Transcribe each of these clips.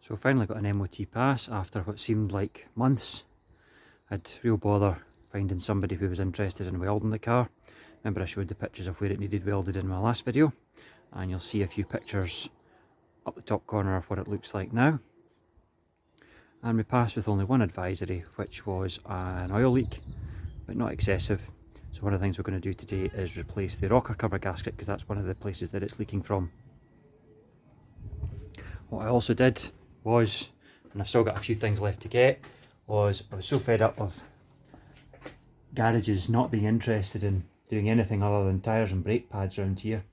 So finally got an MOT pass after what seemed like months. Had real bother finding somebody who was interested in welding the car. Remember I showed the pictures of where it needed welded in my last video, and you'll see a few pictures up the top corner of what it looks like now. And we passed with only one advisory, which was an oil leak, but not excessive. So one of the things we're going to do today is replace the rocker cover gasket, because that's one of the places that it's leaking from. What I also did was, and I've still got a few things left to get, was I was so fed up of garages not being interested in doing anything other than tyres and brake pads around here.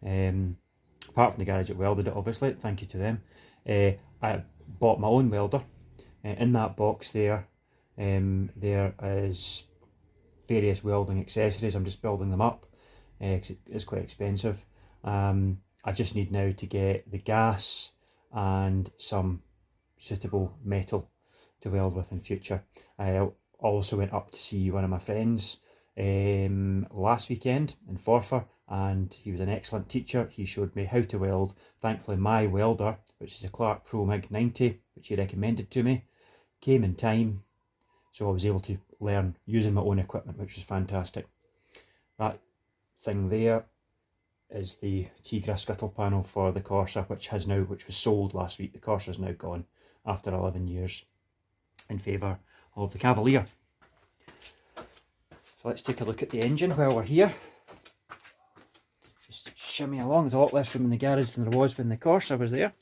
Apart from the garage that welded it, obviously, thank you to them. I bought my own welder. In that box there, there is various welding accessories. I'm just building them up because it's quite expensive. I just need now to get the gas and some suitable metal to weld with in future. I also went up to see one of my friends last weekend in Forfar, and he was an excellent teacher. He showed me how to weld. Thankfully my welder, which is a Clark Pro MiG 90, which he recommended to me, came in time, so I was able to learn using my own equipment, which was fantastic. That thing there is the Tigra scuttle panel for the Corsa, which was sold last week. The Corsa is now gone after 11 years in favour of the Cavalier. So let's take a look at the engine while we're here. Just shimmy along. There's a lot less room in the garage than there was when the Corsa was there.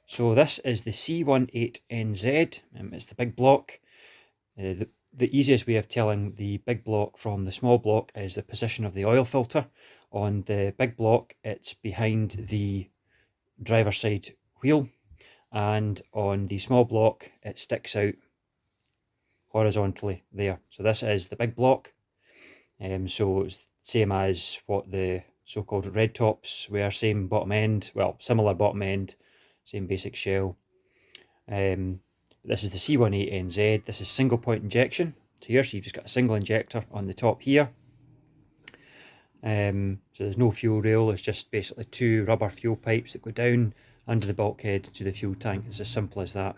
So this is the C18NZ. It's the big block. The easiest way of telling the big block from the small block is the position of the oil filter. On the big block, it's behind the driver's side wheel, and on the small block, it sticks out horizontally there. So this is the big block. So it's the same as what the so-called red tops were, same bottom end, well, similar bottom end, same basic shell. This is the C18NZ. This is single point injection. So here, so you've just got a single injector on the top here. So there's no fuel rail, it's just basically two rubber fuel pipes that go down under the bulkhead to the fuel tank. It's as simple as that.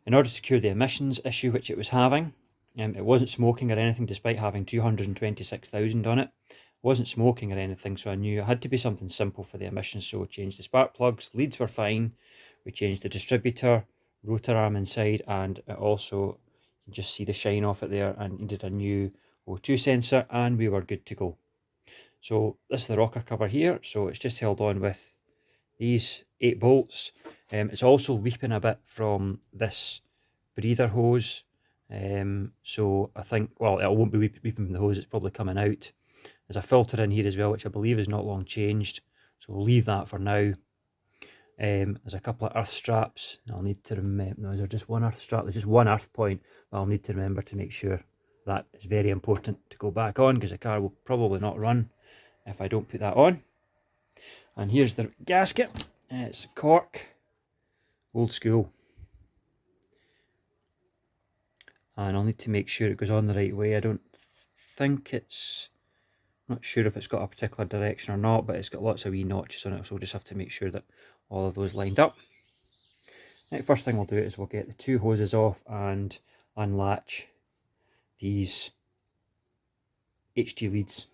In order to cure the emissions issue which it was having, it wasn't smoking or anything despite having 226,000 on it. It wasn't smoking or anything, so I knew it had to be something simple for the emissions. So we changed the spark plugs, leads were fine. We changed the distributor, rotor arm inside, and it also, you can just see the shine off it there, and needed a new O2 sensor, and we were good to go. So this is the rocker cover here, so it's just held on with these 8 bolts. It's also weeping a bit from this breather hose, so I think, well, it won't be weeping from the hose, it's probably coming out. There's a filter in here as well, which I believe is not long changed, so we'll leave that for now. There's a couple of earth straps. I'll need to remember, no, is there just one earth strap? There's just one earth point, but I'll need to remember to make sure that is very important to go back on, because the car will probably not run if I don't put that on. And here's the gasket. It's cork, old school, and I'll need to make sure it goes on the right way. I don't think it's, I'm not sure if it's got a particular direction or not, but it's got lots of wee notches on it, so we'll just have to make sure that all of those lined up. Right, first thing we'll do is we'll get the 2 hoses off and unlatch these HT leads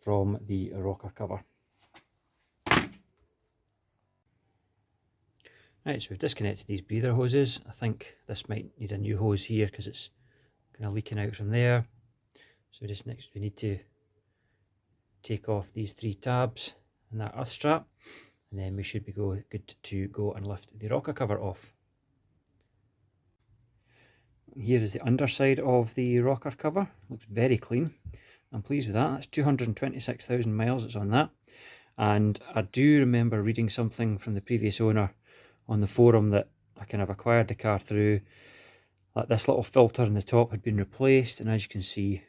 from the rocker cover. Right, so we've disconnected these breather hoses. I think this might need a new hose here because it's kind of leaking out from there. So just next we need to take off these 3 tabs and that earth strap, and then we should be good to go and lift the rocker cover off. Here is the underside of the rocker cover. Looks very clean. I'm pleased with that. That's 226,000 miles it's on that. And I do remember reading something from the previous owner on the forum that I kind of acquired the car through, that this little filter in the top had been replaced, and as you can see,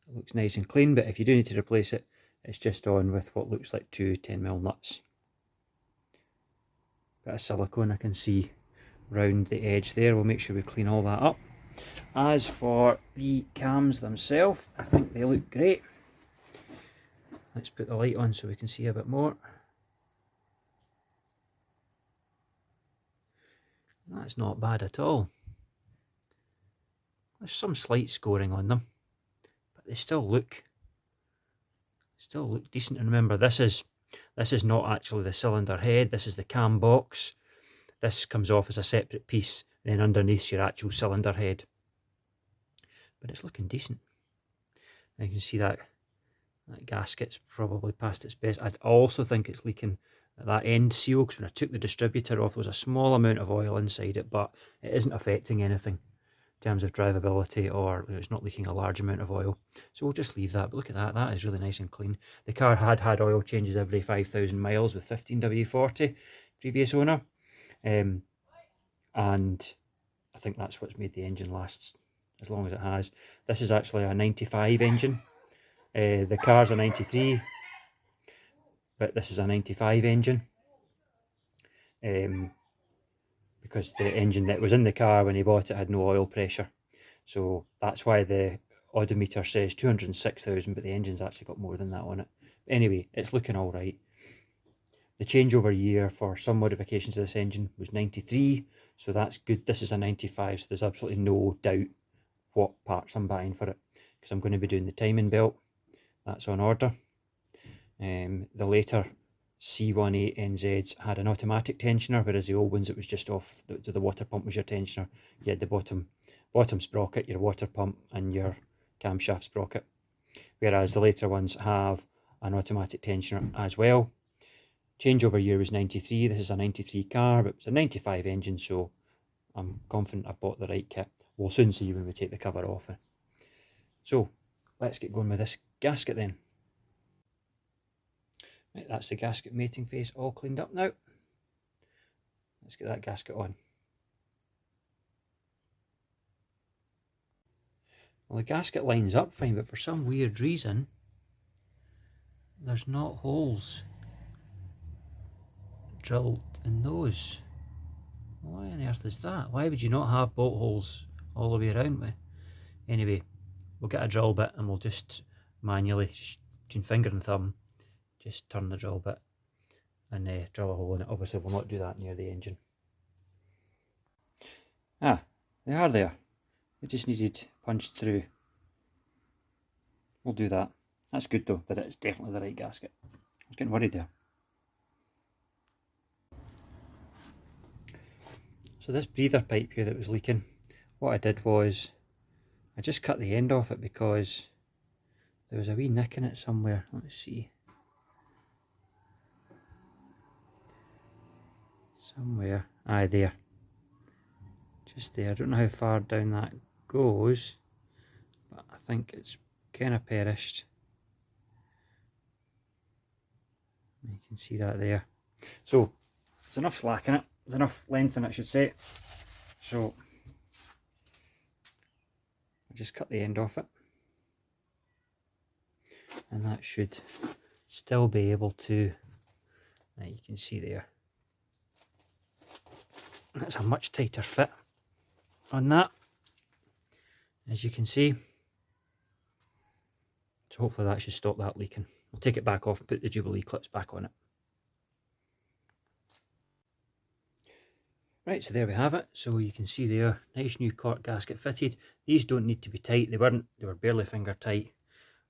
it looks nice and clean, but if you do need to replace it, it's just on with what looks like 2 10mm nuts. Bit of silicone I can see round the edge there. We'll make sure we clean all that up. As for the cams themselves, I think they look great. Let's put the light on so we can see a bit more. That's not bad at all. There's some slight scoring on them, but they still look decent. And remember, this is not actually the cylinder head, this is the cam box. This comes off as a separate piece, then underneath your actual cylinder head. But it's looking decent. And you can see that gasket's probably past its best. I also think it's leaking at that end seal, because when I took the distributor off, there was a small amount of oil inside it, but it isn't affecting anything in terms of drivability, or it's not leaking a large amount of oil. So we'll just leave that. But look at that, that is really nice and clean. The car had oil changes every 5,000 miles with 15W40, previous owner. And I think that's what's made the engine last as long as it has. This is actually a 95 engine. The car's a 93, but this is a 95 engine. Because the engine that was in the car when he bought it had no oil pressure. So that's why the odometer says 206,000, but the engine's actually got more than that on it. Anyway, it's looking all right. The changeover year for some modifications to this engine was 93, so that's good. This is a 95, so there's absolutely no doubt what parts I'm buying for it, because I'm going to be doing the timing belt. That's on order. The later C18NZs had an automatic tensioner, whereas the old ones it was just off the water pump was your tensioner. You had the bottom sprocket, your water pump, and your camshaft sprocket. Whereas the later ones have an automatic tensioner as well. Changeover year was 93. This is a 93 car, but it's a 95 engine, so I'm confident I've bought the right kit. We'll soon see when we take the cover off. So let's get going with this gasket then. Right, that's the gasket mating face all cleaned up now. Let's get that gasket on. Well, the gasket lines up fine, but for some weird reason there's not holes drilled in those. Why on earth is that? Why would you not have bolt holes all the way around? Anyway, we'll get a drill bit and we'll just manually, between finger and thumb, just turn the drill bit and drill a hole in it. Obviously we'll not do that near the engine. Ah, they are there. They just needed punched through. We'll do that. That's good though, that it's definitely the right gasket. I was getting worried there. So this breather pipe here that was leaking, what I did was I just cut the end off it because there was a wee nick in it somewhere. Let's see. Somewhere. Aye, there. Just there. I don't know how far down that goes, but I think it's kind of perished. You can see that there. So there's enough slack in it. There's enough length in it, I should say. So I just cut the end off it, and that should still be able to. Now you can see there. That's a much tighter fit on that, as you can see. So hopefully that should stop that leaking. We'll take it back off and put the Jubilee clips back on it. Right, so there we have it. So you can see there, nice new cork gasket fitted. These don't need to be tight. They were barely finger tight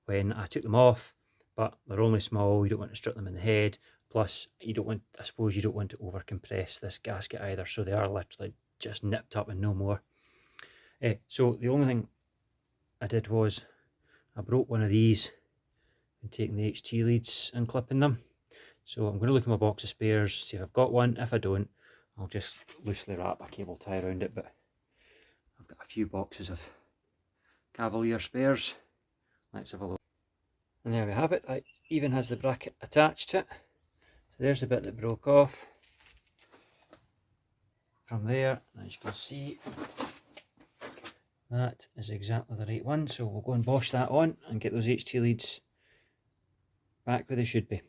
when I took them off, but they're only small. You don't want to strip them in the head. Plus, you don't want, I suppose you don't want to over compress this gasket either. So they are literally just nipped up and no more. So the only thing I did was I broke one of these and taking the HT leads and clipping them. So I'm going to look in my box of spares, see if I've got one. If I don't, I'll just loosely wrap a cable tie around it, but I've got a few boxes of Cavalier spares. Let's have a look. And there we have it. It even has the bracket attached to it. So there's the bit that broke off. From there, as you can see, that is exactly the right one. So we'll go and bosh that on and get those HT leads back where they should be.